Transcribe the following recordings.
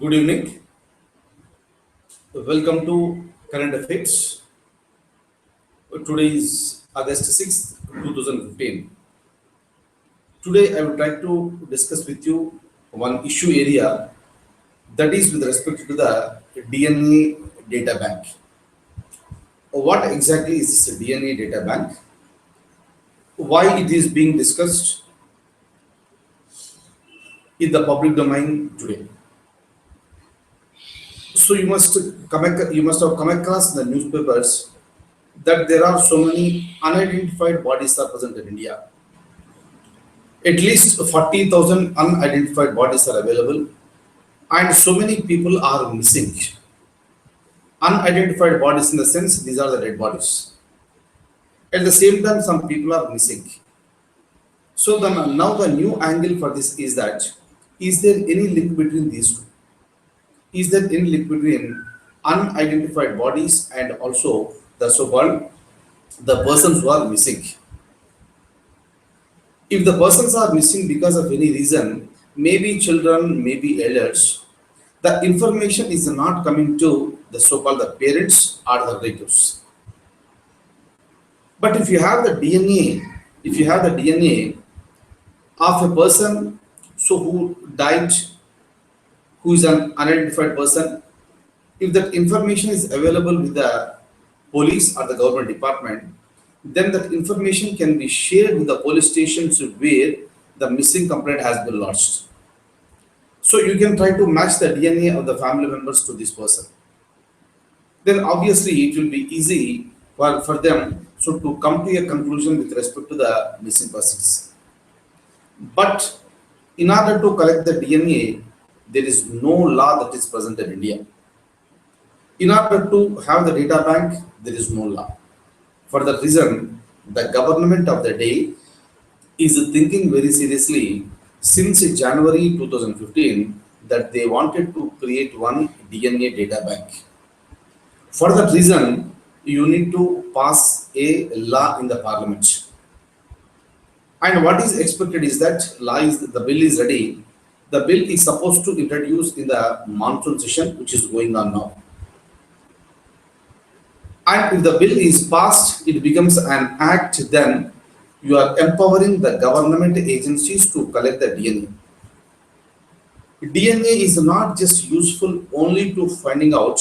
Good evening. Welcome to Current Affairs. Today is August 6th, 2015. Today, I would like to discuss with you one issue area that is with respect to the DNA data bank. What exactly is this DNA data bank? Why it is being discussed in the public domain today? So you must have come across in the newspapers that there are so many unidentified bodies are present in India. At least 40,000 unidentified bodies are available, and so many people are missing. Unidentified bodies, in the sense, these are the dead bodies. At the same time, some people are missing. So, now the new angle for this is that is there any link between these two? Is there any link between unidentified bodies and also the so called the persons who are missing? If the persons are missing because of any reason, maybe children, maybe elders, the information is not coming to the so-called the parents or the relatives. But if you have the DNA, if you have the DNA of a person so who died, who is an unidentified person, if that information is available with the police or the government department, then that information can be shared with the police stations where the missing complaint has been lodged. So you can try to match the DNA of the family members to this person. Then obviously it will be easy for them so to come to a conclusion with respect to the missing persons. But in order to collect the DNA, there is no law that is present in India. In order to have the data bank, there is no law. For that reason, the government of the day is thinking very seriously since January 2015 that they wanted to create one DNA data bank. For that reason, you need to pass a law in the parliament. And what is expected is that the bill is ready. The bill is supposed to introduce in the monsoon session, which is going on now. And if the bill is passed, it becomes an act, then you are empowering the government agencies to collect the DNA. DNA is not just useful only to finding out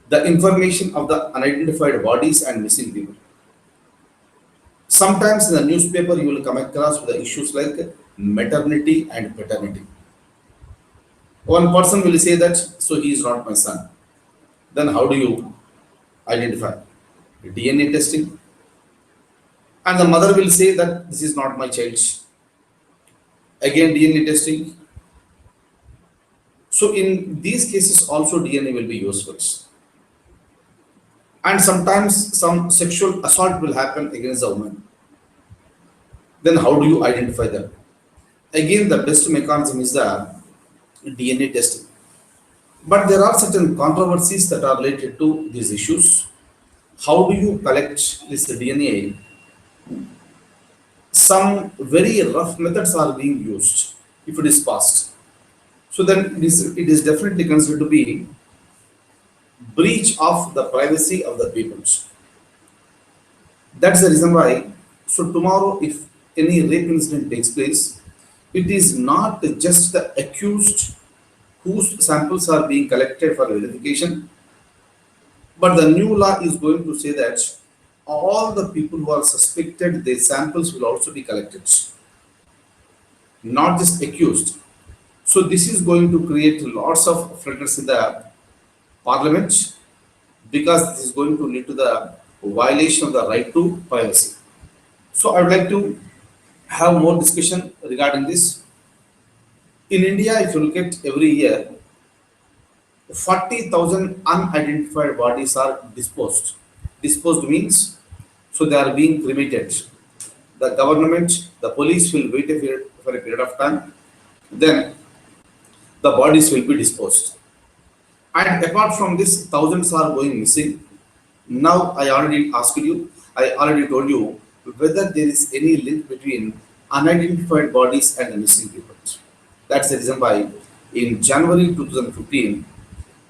the information of the unidentified bodies and missing people. Sometimes in the newspaper you will come across with the issues like maternity and paternity. One person will say that, so he is not my son. Then how do you identify? DNA testing. And the mother will say that this is not my child. Again DNA testing. So in these cases also DNA will be useful. And sometimes some sexual assault will happen against a woman. Then how do you identify them? Again, the best mechanism is the DNA testing. But there are certain controversies that are related to these issues. How do you collect this DNA? Some very rough methods are being used if it is passed. So then it is definitely considered to be breach of the privacy of the people. That's the reason why. So tomorrow, if any rape incident takes place, it is not just the accused whose samples are being collected for verification, but the new law is going to say that all the people who are suspected, their samples will also be collected, not just accused. So this is going to create lots of friction in the parliament because this is going to lead to the violation of the right to privacy. So I would like to have more discussion regarding this. In India, if you look at every year, 40,000 unidentified bodies are disposed. Disposed means, so they are being cremated. The government, the police will wait for a period of time, then the bodies will be disposed. And apart from this, thousands are going missing. Now, I already told you whether there is any link between unidentified bodies and missing people. That's the reason why In January 2015,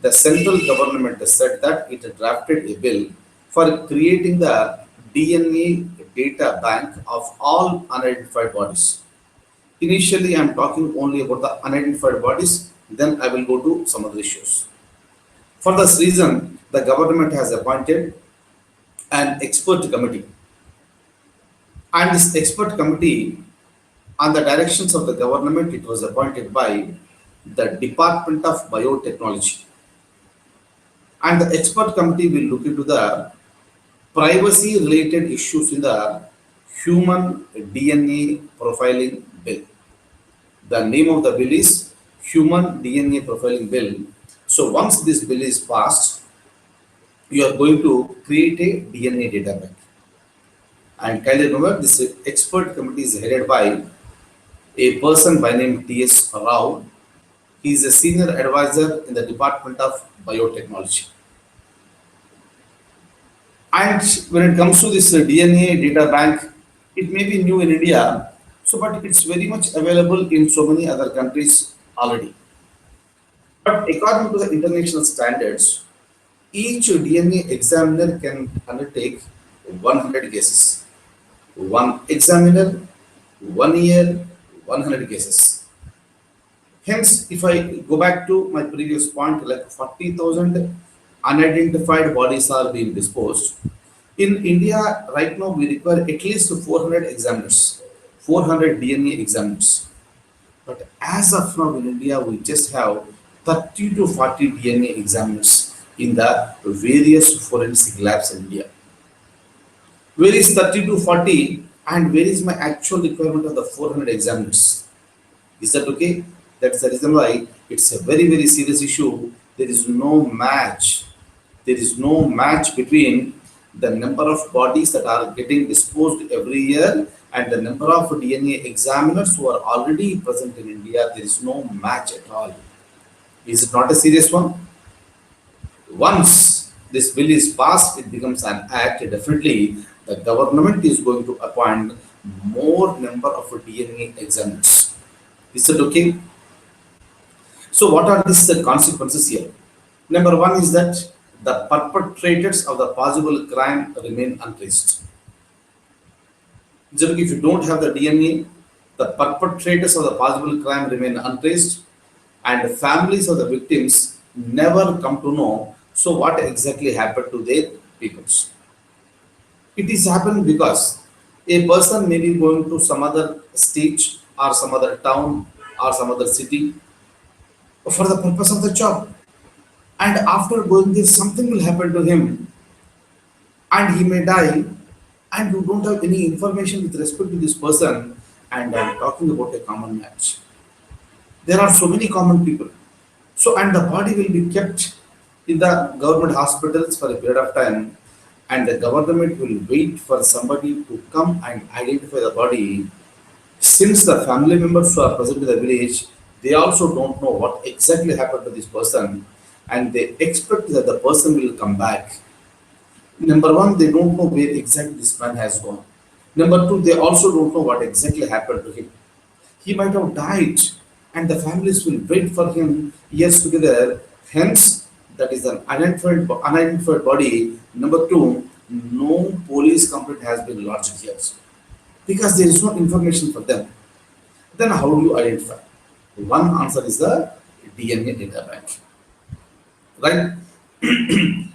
the central government said that it had drafted a bill for creating the DNA data bank of all unidentified bodies. Initially, I'm talking only about the unidentified bodies, then I will go to some other issues. For this reason, the government has appointed an expert committee, and this expert committee, on the directions of the government, it was appointed by the Department of Biotechnology. And the expert committee will look into the privacy related issues in the human DNA profiling bill. The name of the bill is Human DNA Profiling Bill. So once this bill is passed, you are going to create a DNA data bank. And kindly remember, this expert committee is headed by a person by name T.S. Rao. He is a senior advisor in the Department of Biotechnology. And when it comes to this DNA data bank, it may be new in India, so but it's very much available in so many other countries already. But according to the international standards, each DNA examiner can undertake 100 cases. One examiner, 1 year, 100 cases. Hence, if I go back to my previous point, like 40,000 unidentified bodies are being disposed. In India, right now, we require at least 400 examiners, 400 DNA examiners. But as of now in India, we just have 30 to 40 DNA examiners in the various forensic labs in India. Where is 30 to 40 and where is my actual requirement of the 400 examiners? Is that okay? That's the reason why it's a very, very serious issue. There is no match. There is no match between the number of bodies that are getting disposed every year and the number of DNA examiners who are already present in India. There is no match at all. Is it not a serious one? Once this bill is passed, it becomes an act. Definitely, the government is going to appoint more number of DNA examiners. Is it okay? So, what are these consequences here? Number one is that the perpetrators of the possible crime remain untraced. Generally, if you don't have the DNA, the perpetrators of the possible crime remain untraced, and the families of the victims never come to know. So, what exactly happened to their peoples? It is happening because a person may be going to some other state or some other town or some other city for the purpose of the job. And after going there, something will happen to him and he may die. And you don't have any information with respect to this person. And I'm talking about a common match. There are so many common people. So, and the body will be kept in the government hospitals for a period of time, and the government will wait for somebody to come and identify the body. Since the family members who are present in the village, they also don't know what exactly happened to this person, and they expect that the person will come back. Number one, they don't know where exactly this man has gone. Number two, they also don't know what exactly happened to him. He might have died, and the families will wait for him years together. Hence, that is an unidentified body. Number two, no police complaint has been lodged here because there is no information for them. Then, how do you identify? One answer is the DNA data bank, right?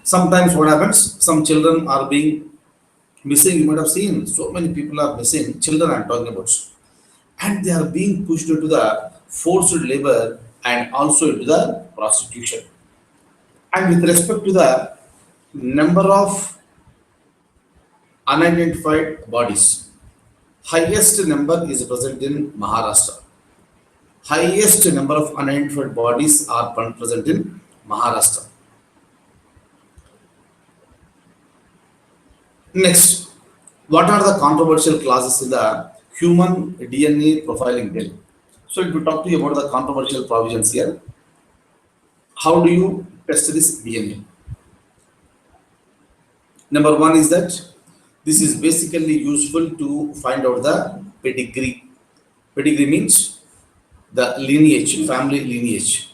Sometimes what happens? Some children are being missing. You might have seen so many people are missing. Children, I'm talking about, and they are being pushed into the forced labor and also into the prostitution. And with respect to the number of unidentified bodies, highest number is present in Maharashtra. Highest number of unidentified bodies are present in Maharashtra. Next, what are the controversial clauses in the human DNA profiling bill? So, if we talk to you about the controversial provisions here, how do you test this DNA? Number one is that this is basically useful to find out the pedigree. Pedigree means the lineage, family lineage.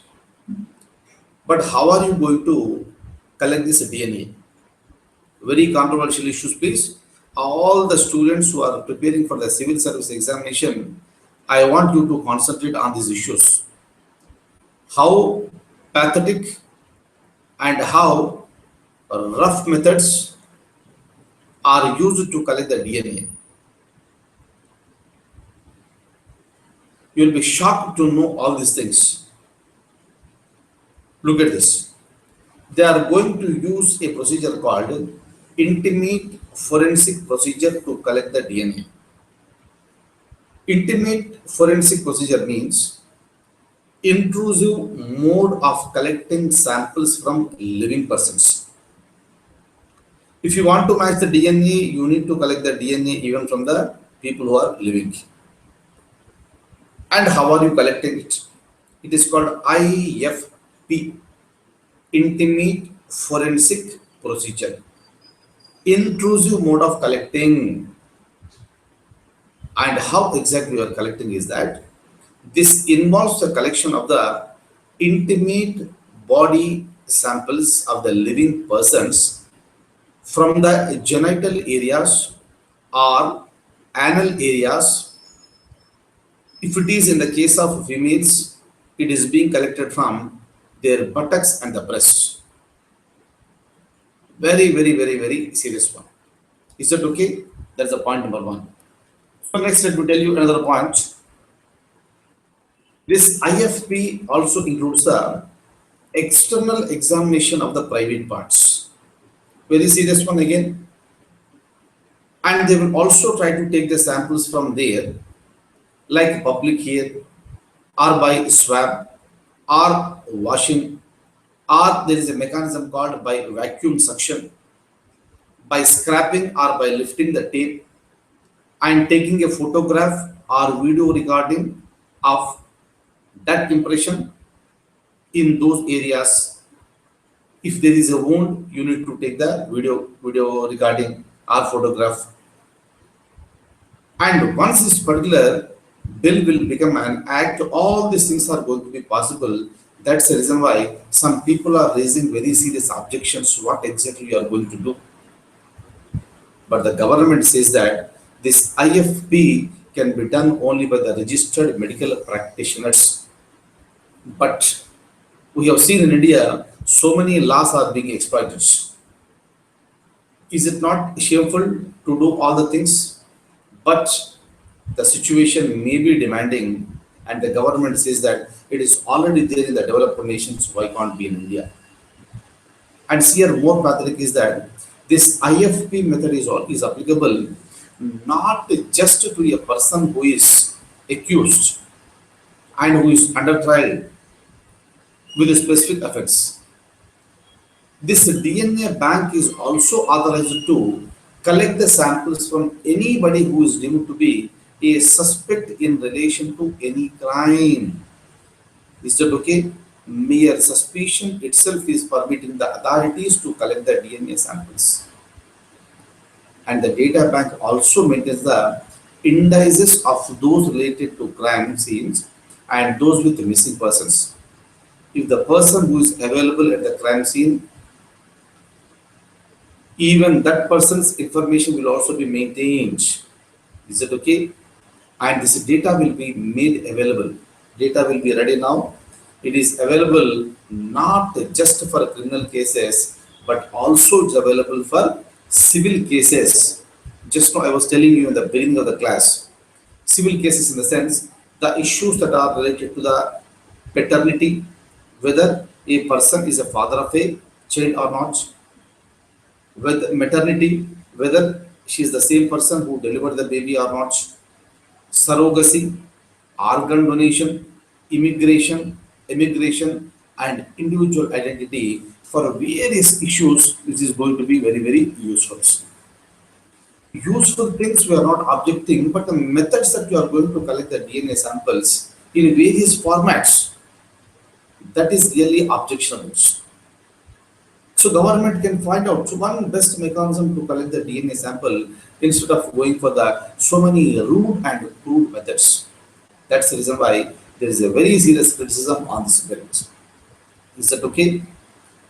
But how are you going to collect this DNA? Very controversial issues, please. All the students who are preparing for the civil service examination, I want you to concentrate on these issues. How pathetic and how rough methods are used to collect the DNA. You will be shocked to know all these things. Look at this. They are going to use a procedure called intimate forensic procedure to collect the DNA. Intimate forensic procedure means intrusive mode of collecting samples from living persons. If you want to match the DNA, you need to collect the DNA even from the people who are living. And how are you collecting it? It is called IFP, Intimate Forensic Procedure. Intrusive mode of collecting. And how exactly you are collecting is that this involves the collection of the intimate body samples of the living persons from the genital areas or anal areas. If it is in the case of females, it is being collected from their buttocks and the breast. Very, very, very, very serious one. Is that okay? That's the point number one. So next, let me tell you another point. This IFP also includes the external examination of the private parts. Very serious one again. And they will also try to take the samples from there, like public hair, or by swab, or washing, or there is a mechanism called by vacuum suction, by scraping or by lifting the tape, and taking a photograph or video recording of that impression in those areas. If there is a wound, you need to take the video recording or photograph. And once this particular bill will become an act, all these things are going to be possible. That's the reason why some people are raising very serious objections. What exactly you are going to do? But the government says that this IFP can be done only by the registered medical practitioners. But we have seen in India so many laws are being exploited. Is it not shameful to do all the things? But the situation may be demanding, and the government says that it is already there in the developed nations, why can't be in India? And here more pathetic is that this IFP method is applicable not just to a person who is accused and who is under trial with specific offense. This DNA bank is also authorized to collect the samples from anybody who is deemed to be a suspect in relation to any crime. Is that okay? Mere suspicion itself is permitting the authorities to collect the DNA samples. And the data bank also maintains the indices of those related to crime scenes and those with missing persons. If the person who is available at the crime scene, even that person's information will also be maintained. Is it okay? And this data will be made available. Data will be ready now. It is available not just for criminal cases, but also it's available for civil cases. Just now I was telling you in the beginning of the class, civil cases in the sense the issues that are related to the paternity, whether a person is a father of a child or not, with maternity, whether she is the same person who delivered the baby or not, surrogacy, organ donation, immigration, and individual identity for various issues, which is going to be very, very useful. Useful things we are not objecting, but the methods that you are going to collect the DNA samples in various formats, that is really objectionable. So government can find out one best mechanism to collect the DNA sample instead of going for the so many rude and crude methods. That's the reason why there is a very serious criticism on this bill. Is that okay?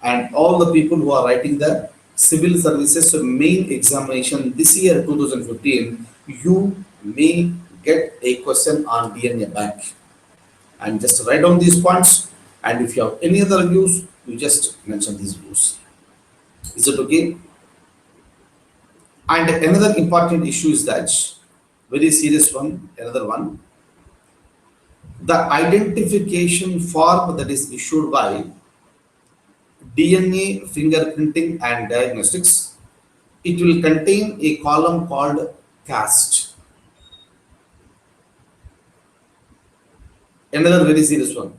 And all the people who are writing the civil services main examination this year 2015, you may get a question on DNA bank. And just write down these points. And if you have any other views, you just mention these views. Is it okay? And another important issue is that very serious one, another one, the identification form that is issued by DNA fingerprinting and diagnostics, it will contain a column called caste. Another very serious one.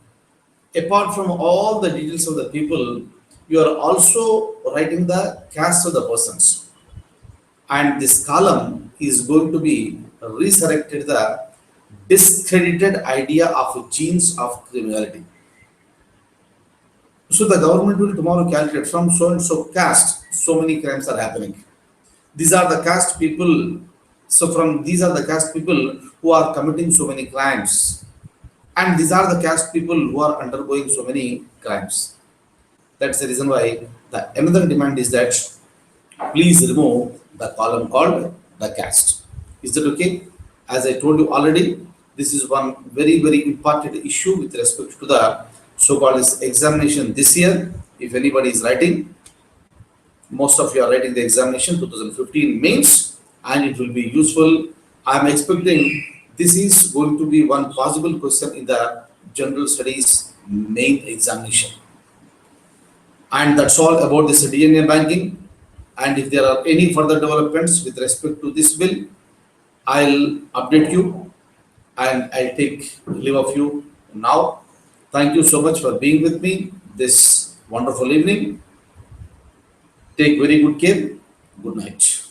Apart from all the details of the people, you are also writing the caste of the persons. And this column is going to be resurrected the discredited idea of genes of criminality. So the government will tomorrow calculate from so and so caste, so many crimes are happening. These are the caste people. So from these are the caste people who are committing so many crimes. And these are the caste people who are undergoing so many crimes. That's the reason why the another demand is that please remove the column called the caste. Is that okay? As I told you already, this is one very, very important issue with respect to the so-called examination this year. If anybody is writing, most of you are writing the examination 2015 mains, and it will be useful. I am expecting this is going to be one possible question in the general studies main examination. And that's all about this DNA banking. And if there are any further developments with respect to this bill, I'll update you and I take leave of you now. Thank you so much for being with me this wonderful evening. Take very good care. Good night.